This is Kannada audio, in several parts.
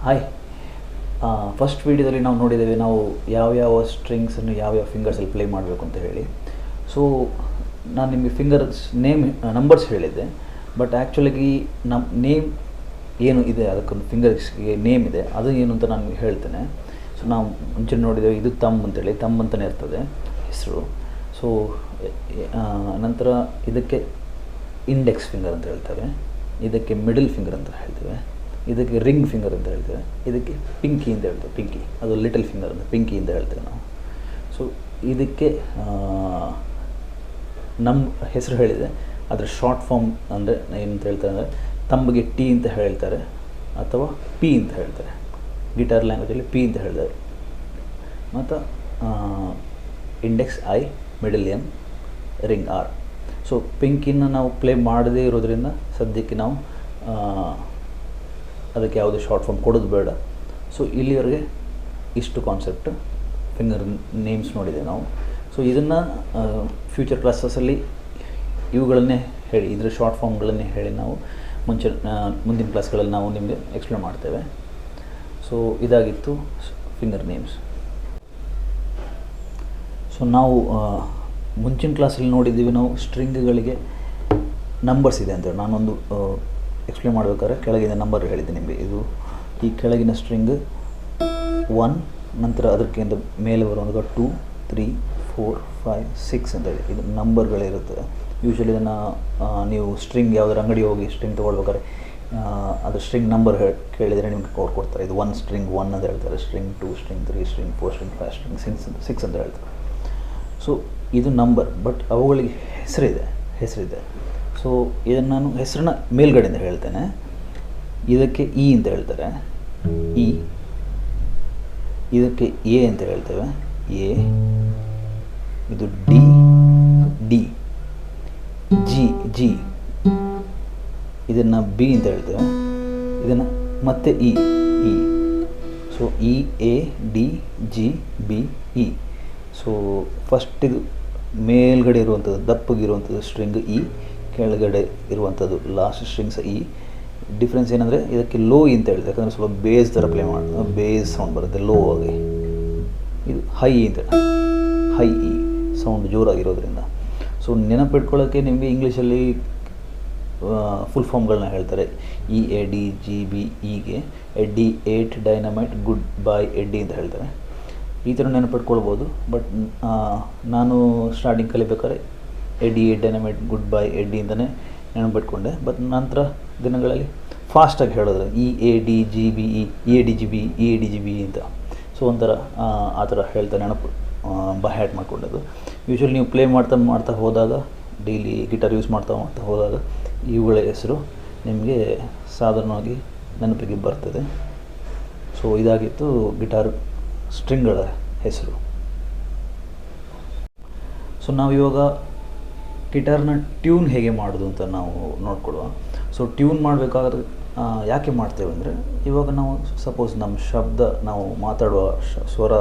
ಹಾಯ್. ಫಸ್ಟ್ ವೀಡಿಯೋದಲ್ಲಿ ನಾವು ನೋಡಿದ್ದೇವೆ ನಾವು ಯಾವ್ಯಾವ ಸ್ಟ್ರಿಂಗ್ಸನ್ನು ಯಾವ್ಯಾವ ಫಿಂಗರ್ಸಲ್ಲಿ ಪ್ಲೇ ಮಾಡಬೇಕು ಅಂತ ಹೇಳಿ. ಸೊ ನಾನು ನಿಮಗೆ ಫಿಂಗರ್ಸ್ ನಂಬರ್ಸ್ ಹೇಳಿದ್ದೆ, ಬಟ್ ಆ್ಯಕ್ಚುಲಾಗಿ ನಮ್ಮ ನೇಮ್ ಏನು ಇದೆ, ಅದಕ್ಕೊಂದು ಫಿಂಗರ್ಸ್ಗೆ ನೇಮ್ ಇದೆ, ಅದು ಏನು ಅಂತ ನಾನು ಹೇಳ್ತೇನೆ. ಸೊ ನಾವು ಮುಂಚೆ ನೋಡಿದ್ದೇವೆ, ಇದು ತಮ್ ಅಂತೇಳಿ, ತಮ್ ಅಂತಲೇ ಇರ್ತದೆ ಹೆಸರು. ಸೊ ನಂತರ ಇದಕ್ಕೆ ಇಂಡೆಕ್ಸ್ ಫಿಂಗರ್ ಅಂತ ಹೇಳ್ತೇವೆ, ಇದಕ್ಕೆ ಮಿಡಲ್ ಫಿಂಗರ್ ಅಂತ ಹೇಳ್ತೇವೆ, ಇದಕ್ಕೆ ರಿಂಗ್ ಫಿಂಗರ್ ಅಂತ ಹೇಳ್ತೇವೆ, ಇದಕ್ಕೆ ಪಿಂಕಿ ಅಂತ ಹೇಳ್ತೇವೆ. ಪಿಂಕಿ ಅದು ಲಿಟಲ್ ಫಿಂಗರ್ ಅಂತ ಪಿಂಕಿ ಅಂತ ಹೇಳ್ತೇವೆ ನಾವು. ಸೊ ಇದಕ್ಕೆ ನಮ್ಮ ಹೆಸರು ಹೇಳಿದೆ, ಅದರ ಶಾರ್ಟ್ ಫಾರ್ಮ್ ಅಂದರೆ ಏನಂತ ಹೇಳ್ತಾರೆ ಅಂದರೆ ತಂಬಿಗೆ ಟಿ ಅಂತ ಹೇಳ್ತಾರೆ ಅಥವಾ ಪಿ ಅಂತ ಹೇಳ್ತಾರೆ. ಗಿಟಾರ್ ಲ್ಯಾಂಗ್ವೇಜಲ್ಲಿ ಪಿ ಅಂತ ಹೇಳ್ತಾರೆ. ಮತ್ತು index I, middle M, ring R. So ಪಿಂಕಿನ ನಾವು ಪ್ಲೇ ಮಾಡದೇ ಇರೋದ್ರಿಂದ ಸದ್ಯಕ್ಕೆ ನಾವು ಅದಕ್ಕೆ ಯಾವುದೇ ಶಾರ್ಟ್ ಫಾರ್ಮ್ ಕೊಡೋದು ಬೇಡ. ಸೊ ಇಲ್ಲಿವರೆಗೆ ಇಷ್ಟು ಕಾನ್ಸೆಪ್ಟ್ ಫಿಂಗರ್ ನೇಮ್ಸ್ ನೋಡಿದೆ ನಾವು. ಸೊ ಇದನ್ನು ಫ್ಯೂಚರ್ ಕ್ಲಾಸಸ್ಸಲ್ಲಿ ಇವುಗಳನ್ನೇ ಹೇಳಿ, ಇದರ ಶಾರ್ಟ್ ಫಾರ್ಮ್ಗಳನ್ನೇ ಹೇಳಿ ನಾವು ಮುಂದಿನ ಕ್ಲಾಸ್ಗಳಲ್ಲಿ ನಾವು ನಿಮಗೆ ಎಕ್ಸ್ಪ್ಲೇನ್ ಮಾಡ್ತೇವೆ. ಸೊ ಇದಾಗಿತ್ತು ಫಿಂಗರ್ ನೇಮ್ಸ್. ಸೊ ನಾವು ಮುಂಚಿನ ಕ್ಲಾಸಲ್ಲಿ ನೋಡಿದ್ದೀವಿ, ನಾವು ಸ್ಟ್ರಿಂಗ್ಗಳಿಗೆ ನಂಬರ್ಸ್ ಇದೆ ಅಂತೇಳಿ. ನಾನೊಂದು ಎಕ್ಸ್ಪ್ಲೇನ್ ಮಾಡಬೇಕಾದ್ರೆ ಕೆಳಗಿನ ನಂಬರ್ ಹೇಳಿದ್ದೆ ನಿಮಗೆ. ಇದು ಈ ಕೆಳಗಿನ ಸ್ಟ್ರಿಂಗ್ 1, ನಂತರ ಅದಕ್ಕಿಂತ ಮೇಲೆ ಬರುವಾಗ 2, 3, 4, 5, 6 ಅಂತೇಳಿ ಇದು ನಂಬರ್ಗಳಿರುತ್ತೆ. ಯೂಶ್ವಲಿ ಇದನ್ನು ನೀವು ಸ್ಟ್ರಿಂಗ್ ಯಾವುದಾದ್ರು ಅಂಗಡಿ ಹೋಗಿ ಸ್ಟ್ರಿಂಗ್ ತೊಗೊಳ್ಬೇಕಾದ್ರೆ ಅದು ಸ್ಟ್ರಿಂಗ್ ನಂಬರ್ ಕೇಳಿದರೆ ನಿಮಗೆ ಕೊಡ್ತಾರೆ. ಇದು 1 ಸ್ಟ್ರಿಂಗ್ 1 ಅಂತ ಹೇಳ್ತಾರೆ, string 2, string 3, string 4, string 5, string 6 ಅಂತ ಹೇಳ್ತಾರೆ. ಸೊ ಇದು ನಂಬರ್, ಬಟ್ ಅವುಗಳಿಗೆ ಹೆಸರಿದೆ. ಸೊ ಇದನ್ನು ನಾನು ಹೆಸರನ್ನ ಮೇಲ್ಗಡೆಯಿಂದ ಹೇಳ್ತೇನೆ. ಇದಕ್ಕೆ ಇ ಅಂತ ಹೇಳ್ತಾರೆ, ಇ. ಇದಕ್ಕೆ ಎ ಅಂತ ಹೇಳ್ತೇವೆ, ಎ. ಇದು ಡಿ, ಡಿ. ಜಿ. ಇದನ್ನು ಬಿ ಅಂತ ಹೇಳ್ತೇವೆ. ಇದನ್ನು ಮತ್ತೆ E. So E, A, D, G, B, E. So first ಇದು ಮೇಲ್ಗಡೆ ಇರುವಂಥದ್ದು ದಪ್ಪಗಿರುವಂಥದ್ದು ಸ್ಟ್ರಿಂಗ್ ಇ, ಕೆಳಗಡೆ ಇರುವಂಥದ್ದು ಲಾಸ್ಟ್ ಸ್ಟ್ರಿಂಗ್ಸ್ ಇ. ಡಿಫ್ರೆನ್ಸ್ ಏನಂದರೆ ಇದಕ್ಕೆ ಲೋ ಇ ಅಂತ ಹೇಳ್ತಾರೆ, ಯಾಕಂದರೆ ಸ್ವಲ್ಪ ಬೇಸ್ ಥರ ಪ್ಲೇ ಮಾಡಿ ಬೇಸ್ ಸೌಂಡ್ ಬರುತ್ತೆ ಲೋ ಆಗಿ. ಇದು ಹೈ ಅಂತ, ಹೈ ಇ ಸೌಂಡ್ ಜೋರಾಗಿರೋದ್ರಿಂದ. ಸೊ ನೆನಪಿಟ್ಕೊಳ್ಳೋಕ್ಕೆ ನಿಮಗೆ ಇಂಗ್ಲೀಷಲ್ಲಿ ಫುಲ್ ಫಾರ್ಮ್ಗಳನ್ನ ಹೇಳ್ತಾರೆ. E, A, D, G, B, ಇಗೆ Eddie, 8 dynamite, good bye Eddie ಅಂತ ಹೇಳ್ತಾರೆ. ಈ ಥರ ನೆನಪಿಟ್ಕೊಳ್ಬೋದು. ಬಟ್ ನಾನು ಸ್ಟಾರ್ಟಿಂಗ್ ಕಲಿಬೇಕಾದ್ರೆ Eddie, 8 dynamite, good bye Eddie ಅಂತಲೇ ನೆನಪಿಟ್ಕೊಂಡೆ. ಬಟ್ ನಂತರ ದಿನಗಳಲ್ಲಿ ಫಾಸ್ಟಾಗಿ ಹೇಳಿದ್ರೆ E, A, D, G, B, E, A, D, G, B, E, A, D, G, B ಅಂತ. ಸೊ ಒಂಥರ ಆ ಥರ ಹೇಳ್ತಾ ನೆನಪು ಬೈ ಹ್ಯಾಟ್ ಮಾಡ್ಕೊಂಡದ್ದು. ಯೂಶ್ವಲಿ ನೀವು ಪ್ಲೇ ಮಾಡ್ತಾ ಹೋದಾಗ, ಡೈಲಿ ಗಿಟಾರ್ ಯೂಸ್ ಮಾಡ್ತಾ ಹೋದಾಗ ಇವುಗಳ ಹೆಸರು ನಿಮಗೆ ಸಾಧಾರಣವಾಗಿ ನೆನಪಿಗೆ ಬರ್ತದೆ. ಸೊ ಇದಾಗಿತ್ತು ಗಿಟಾರ್ ಸ್ಟ್ರಿಂಗ್ಗಳ ಹೆಸರು. ಸೊ ನಾವು ಇವಾಗ ಗಿಟಾರ್ನ ಟ್ಯೂನ್ ಹೇಗೆ ಮಾಡೋದು ಅಂತ ನಾವು ನೋಡ್ಕೊಳ್ಳುವ. ಸೊ ಟ್ಯೂನ್ ಮಾಡಬೇಕಾದ್ರೆ ಯಾಕೆ ಮಾಡ್ತೇವೆ ಅಂದರೆ, ಇವಾಗ ನಾವು ಸಪೋಸ್ ನಮ್ಮ ಶಬ್ದ, ನಾವು ಮಾತಾಡುವ ಸ್ವರ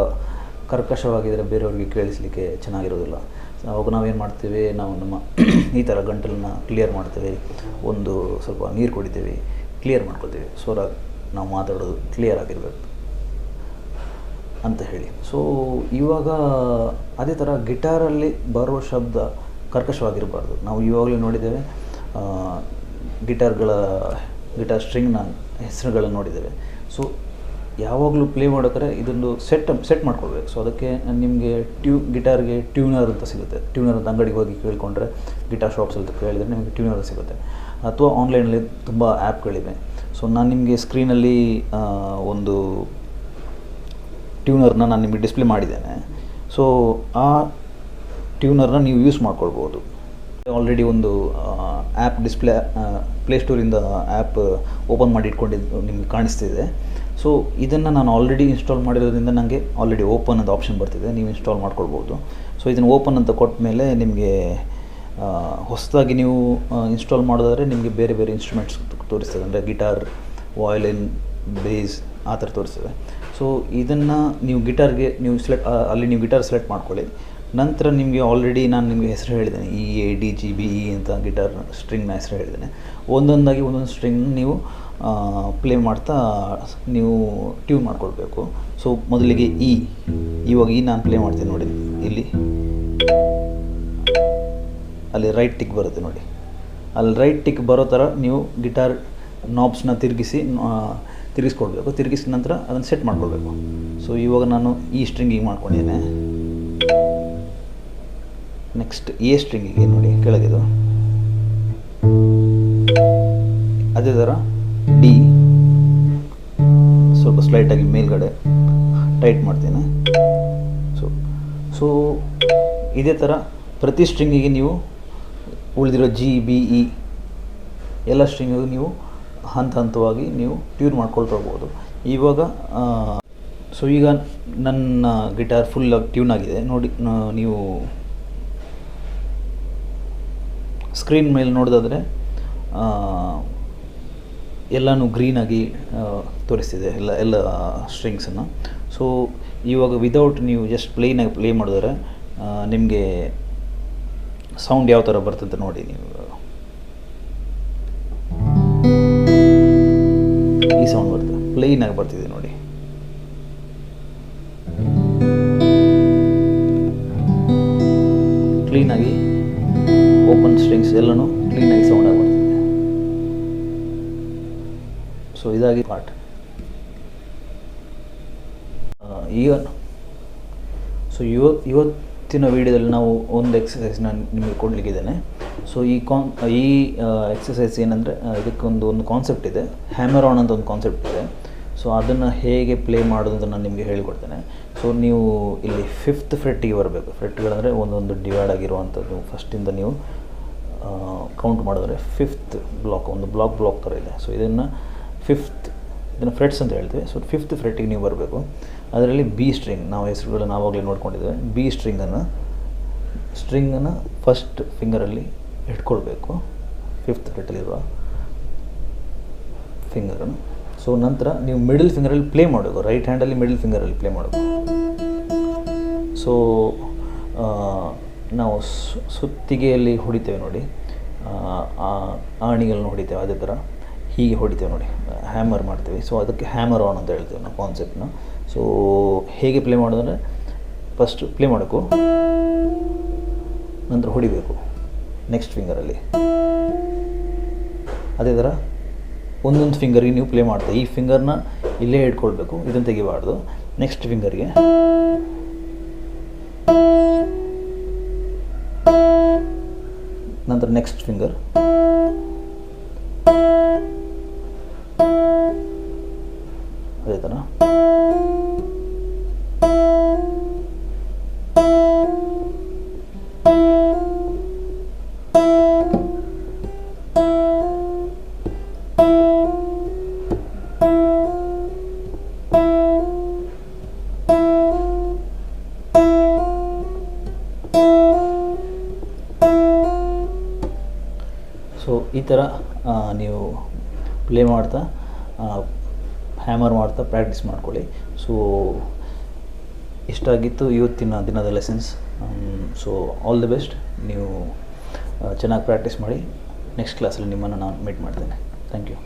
ಕರ್ಕಶವಾಗಿದ್ದರೆ ಬೇರೆಯವ್ರಿಗೆ ಕೇಳಿಸಲಿಕ್ಕೆ ಚೆನ್ನಾಗಿರೋದಿಲ್ಲ. ಅವಾಗ ನಾವೇನು ಮಾಡ್ತೇವೆ, ನಾವು ನಮ್ಮ ಈ ಥರ ಗಂಟಲನ್ನ ಕ್ಲಿಯರ್ ಮಾಡ್ತೇವೆ, ಒಂದು ಸ್ವಲ್ಪ ನೀರು ಕುಡಿತೇವೆ, ಕ್ಲಿಯರ್ ಮಾಡ್ಕೊಳ್ತೇವೆ, ಸ್ವರ ನಾವು ಮಾತಾಡೋದು ಕ್ಲಿಯರ್ ಆಗಿರಬೇಕು ಅಂತ ಹೇಳಿ. ಸೊ ಇವಾಗ ಅದೇ ಥರ ಗಿಟಾರಲ್ಲಿ ಬರೋ ಶಬ್ದ ಕರ್ಕಶವಾಗಿರಬಾರ್ದು. ನಾವು ಇವಾಗಲೇ ನೋಡಿದ್ದೇವೆ, ಗಿಟಾರ್ ಸ್ಟ್ರಿಂಗ್ನ ಹೆಸರುಗಳನ್ನು ನೋಡಿದ್ದೇವೆ. ಸೊ ಯಾವಾಗಲೂ ಪ್ಲೇ ಮಾಡೋಕ್ರೆ ಇದೊಂದು ಸೆಟ್ ಮಾಡ್ಕೊಳ್ಬೇಕು. ಸೊ ಅದಕ್ಕೆ ನಿಮಗೆ ಗಿಟಾರ್ಗೆ ಟ್ಯೂನರ್ ಅಂತ ಸಿಗುತ್ತೆ. ಟ್ಯೂನರ್ ಅಂತ ಅಂಗಡಿಗೆ ಹೋಗಿ ಕೇಳಿಕೊಂಡ್ರೆ, ಗಿಟಾರ್ ಶಾಪ್ಸ್ ಅಂತ ಕೇಳಿದರೆ ನಿಮಗೆ ಟ್ಯೂನರ್ ಸಿಗುತ್ತೆ. ಅಥವಾ ಆನ್ಲೈನಲ್ಲಿ ತುಂಬ ಆ್ಯಪ್ಗಳಿವೆ. ಸೊ ನಾನು ನಿಮಗೆ ಸ್ಕ್ರೀನಲ್ಲಿ ಒಂದು ಟ್ಯೂನರ್ನ ನಾನು ನಿಮಗೆ ಡಿಸ್ಪ್ಲೇ ಮಾಡಿದ್ದೇನೆ. ಸೊ ಆ ಟ್ಯೂನರ್ನ ನೀವು ಯೂಸ್ ಮಾಡ್ಕೊಳ್ಬೋದು. ಆಲ್ರೆಡಿ ಒಂದು ಆ್ಯಪ್ ಪ್ಲೇಸ್ಟೋರಿಂದ ಆ್ಯಪ್ ಓಪನ್ ಮಾಡಿ ಇಟ್ಕೊಂಡಿದ್ದು ನಿಮಗೆ ಕಾಣಿಸ್ತಿದೆ. ಸೊ ಇದನ್ನು ನಾನು ಆಲ್ರೆಡಿ ಇನ್ಸ್ಟಾಲ್ ಮಾಡಿರೋದ್ರಿಂದ ನನಗೆ ಆಲ್ರೆಡಿ ಓಪನ್ ಅಂತ ಆಪ್ಷನ್ ಬರ್ತಿದೆ, ನೀವು ಇನ್ಸ್ಟಾಲ್ ಮಾಡ್ಕೊಳ್ಬೋದು. ಸೊ ಇದನ್ನು ಓಪನ್ ಅಂತ ಕೊಟ್ಟ ಮೇಲೆ ನಿಮಗೆ ಹೊಸದಾಗಿ ನೀವು ಇನ್ಸ್ಟಾಲ್ ಮಾಡೋದಾದರೆ ನಿಮಗೆ ಬೇರೆ ಬೇರೆ ಇನ್ಸ್ಟ್ರೂಮೆಂಟ್ಸ್ ತೋರಿಸ್ತದೆ. ಅಂದರೆ ಗಿಟಾರ್, ವಯೋಲಿನ್, ಬೇಸ್ ಆ ಥರ ತೋರಿಸ್ತದೆ. ಸೊ ಇದನ್ನು ನೀವು ಗಿಟಾರ್ಗೆ ನೀವು ಅಲ್ಲಿ ನೀವು ಗಿಟಾರ್ ಸೆಲೆಕ್ಟ್ ಮಾಡ್ಕೊಳ್ಳಿ. ನಂತರ ನಿಮಗೆ ಆಲ್ರೆಡಿ ನಾನು ನಿಮಗೆ ಹೆಸರು ಹೇಳಿದ್ದೇನೆ, E A D G B E ಅಂತ ಗಿಟಾರ್ ಸ್ಟ್ರಿಂಗ್ನ ಹೆಸರು ಹೇಳಿದ್ದೇನೆ. ಒಂದೊಂದಾಗಿ ಒಂದೊಂದು ಸ್ಟ್ರಿಂಗ್ ನೀವು ಪ್ಲೇ ಮಾಡ್ತಾ ನೀವು ಟ್ಯೂನ್ ಮಾಡ್ಕೊಳ್ಬೇಕು. ಸೊ ಮೊದಲಿಗೆ ಇವಾಗ ನಾನು ಪ್ಲೇ ಮಾಡ್ತೀನಿ ನೋಡಿ, ಇಲ್ಲಿ ಅಲ್ಲಿ ರೈಟ್ ಟಿಕ್ ಬರುತ್ತೆ ನೋಡಿ, ಅಲ್ಲಿ ರೈಟ್ ಟಿಕ್ ಬರೋ ಥರ ನೀವು ಗಿಟಾರ್ ನಾಬ್ಸ್ನ ತಿರುಗಿಸ್ಕೊಳ್ಬೇಕು. ತಿರುಗಿಸಿದ ನಂತರ ಅದನ್ನು ಸೆಟ್ ಮಾಡ್ಕೊಳ್ಬೇಕು. ಸೊ ಇವಾಗ ನಾನು ಈ ಸ್ಟ್ರಿಂಗಿಗೆ ಮಾಡ್ಕೊಂಡಿದ್ದೇನೆ. ನೆಕ್ಸ್ಟ್ ಎ ಸ್ಟ್ರಿಂಗಿಗೆ ನೋಡಿ ಕೆಳಗಿದು, ಅದೇ ಥರ ಡಿ ಸ್ವಲ್ಪ ಸ್ಲೈಟಾಗಿ ಮೇಲ್ಗಡೆ ಟೈಟ್ ಮಾಡ್ತೀನಿ. ಸೊ ಇದೇ ಥರ ಪ್ರತಿ ಸ್ಟ್ರಿಂಗಿಗೆ ನೀವು ಉಳಿದಿರೋ ಜಿ ಬಿ ಇ ಎಲ್ಲ ಸ್ಟ್ರಿಂಗಿಗೂ ನೀವು ಹಂತವಾಗಿ ನೀವು ಟ್ಯೂನ್ ಮಾಡ್ಕೊಳ್ತಾ ಹೋಗ್ಬೋದು. ಇವಾಗ ಸೊ ಈಗ ನನ್ನ ಗಿಟಾರ್ ಫುಲ್ ಟ್ಯೂನ್ ಆಗಿದೆ ನೋಡಿ. ನೀವು ಸ್ಕ್ರೀನ್ ಮೇಲೆ ನೋಡೋದಾದರೆ ಎಲ್ಲನೂ ಗ್ರೀನಾಗಿ ತೋರಿಸ್ತಿದೆ ಎಲ್ಲ ಸ್ಟ್ರಿಂಗ್ಸನ್ನು. ಸೊ ಇವಾಗ ವಿದೌಟ್ ನೀವು ಜಸ್ಟ್ ಪ್ಲೇನಾಗಿ ಪ್ಲೇ ಮಾಡಿದ್ರೆ ನಿಮಗೆ ಸೌಂಡ್ ಯಾವ ಥರ ಬರ್ತದೆ ನೋಡಿ. ನೀವು ಈ ಸೌಂಡ್ ಬರ್ತದೆ, ಪ್ಲೇನಾಗಿ ಬರ್ತಿದೆ ನೋಡಿ. ಕ್ಲೀನಾಗಿ ಓಪನ್ ಸ್ಟ್ರಿಂಗ್ಸ್ ಎಲ್ಲನೂ ಕ್ಲೀನಾಗಿ ಸೌಂಡ್ ಆಗಿ ಬರ್ತಿದೆ. ಸೊ ಇದಾಗಿ ಪಾರ್ಟ್. ಇವತ್ತಿನ ವಿಡಿಯೋದಲ್ಲಿ ನಾವು ಒಂದು ಎಕ್ಸಸೈಸ್ನ ನಿಮಗೆ ಕೊಡಲಿಕ್ಕಿದ್ದೇನೆ. ಸೊ ಈ ಎಕ್ಸಸೈಸ್ ಏನಂದರೆ ಇದಕ್ಕೊಂದು ಕಾನ್ಸೆಪ್ಟ್ ಇದೆ, ಹ್ಯಾಮರ್ ಆನ್ ಅಂತ ಒಂದು ಕಾನ್ಸೆಪ್ಟ್ ಇದೆ. ಸೊ ಅದನ್ನು ಹೇಗೆ ಪ್ಲೇ ಮಾಡೋದು ಅಂತ ನಾನು ನಿಮಗೆ ಹೇಳಿಕೊಡ್ತೇನೆ. ಸೊ ನೀವು ಇಲ್ಲಿ 5th ಫ್ರೆಟ್ಟಿಗೆ ಬರಬೇಕು. ಫ್ರೆಟ್ಗಳಂದರೆ ಒಂದೊಂದು ಡಿವೈಡ್ ಆಗಿರುವಂಥದ್ದು. ಫಸ್ಟಿಂದ ನೀವು ಕೌಂಟ್ ಮಾಡಿದ್ರೆ 5th ಬ್ಲಾಕ್, ಒಂದು ಬ್ಲಾಕ್ ಥರ ಇದೆ. ಸೊ ಇದನ್ನು ಫ್ರೆಟ್ಸ್ ಅಂತ ಹೇಳ್ತೀವಿ. ಸೊ 5th ಫ್ರೆಟ್ಟಿಗೆ ನೀವು ಬರಬೇಕು. ಅದರಲ್ಲಿ ಬಿ ಸ್ಟ್ರಿಂಗ್, ನಾವು ಹೆಸರುಗಳನ್ನು ಆವಾಗಲೇ ನೋಡ್ಕೊಂಡಿದ್ದೇವೆ. ಬಿ ಸ್ಟ್ರಿಂಗನ್ನು ಫಸ್ಟ್ ಫಿಂಗರಲ್ಲಿ ಇಟ್ಕೊಳ್ಬೇಕು, 5th ಫ್ರೆಟ್ಟಲ್ಲಿರುವ ಫಿಂಗರನ್ನು. ಸೊ ನಂತರ ನೀವು ಮಿಡಲ್ ಫಿಂಗರಲ್ಲಿ ಪ್ಲೇ ಮಾಡಬೇಕು, ರೈಟ್ ಹ್ಯಾಂಡಲ್ಲಿ ಮಿಡಲ್ ಫಿಂಗರಲ್ಲಿ ಪ್ಲೇ ಮಾಡಬೇಕು. ಸೊ ನಾವು ಸುತ್ತಿಗೆಯಲ್ಲಿ ಹೊಡಿತೇವೆ ನೋಡಿ, ಆಣಿಗಳನ್ನು ಹೊಡಿತೇವೆ, ಅದೇ ಥರ ಹೀಗೆ ಹೊಡಿತೇವೆ ನೋಡಿ, ಹ್ಯಾಮರ್ ಮಾಡ್ತೇವೆ. ಸೊ ಅದಕ್ಕೆ ಹ್ಯಾಮರ್ ಆನ್ ಅಂತ ಹೇಳ್ತೇವೆ ನಾವು ಕಾನ್ಸೆಪ್ಟ್ನ. ಸೊ ಹೇಗೆ ಪ್ಲೇ ಮಾಡೋದಂದರೆ ಫಸ್ಟ್ ಪ್ಲೇ ಮಾಡಬೇಕು, ನಂತರ ಹೊಡಿಬೇಕು ನೆಕ್ಸ್ಟ್ ಫಿಂಗರಲ್ಲಿ. ಅದೇ ಥರ ಒಂದೊಂದು ಫಿಂಗರ್ಗೆ ನೀವು ಪ್ಲೇ ಮಾಡ್ತೀವಿ. ಈ ಫಿಂಗರ್ನ ಇಲ್ಲೇ ಇಟ್ಕೊಳ್ಬೇಕು, ಇದನ್ನು ತೆಗಿಬಾರ್ದು. ನೆಕ್ಸ್ಟ್ ಫಿಂಗರ್ಗೆ ನಂತರ ನೆಕ್ಸ್ಟ್ ಫಿಂಗರ್, ಅದೇ ಥರ ಸೊ ಈ ಥರ ನೀವು ಪ್ಲೇ ಮಾಡ್ತಾ ಹ್ಯಾಮರ್ ಮಾಡ್ತಾ ಪ್ರಾಕ್ಟೀಸ್ ಮಾಡ್ಕೊಳ್ಳಿ. ಸೊ ಇಷ್ಟಾಗಿತ್ತು ಇವತ್ತಿನ ದಿನದ lessons. So all the best. ನೀವು ಚೆನ್ನಾಗಿ ಪ್ರಾಕ್ಟೀಸ್ ಮಾಡಿ. ನೆಕ್ಸ್ಟ್ ಕ್ಲಾಸಲ್ಲಿ ನಿಮ್ಮನ್ನು ನಾನು ಮೀಟ್ ಮಾಡ್ತೇನೆ. Thank you.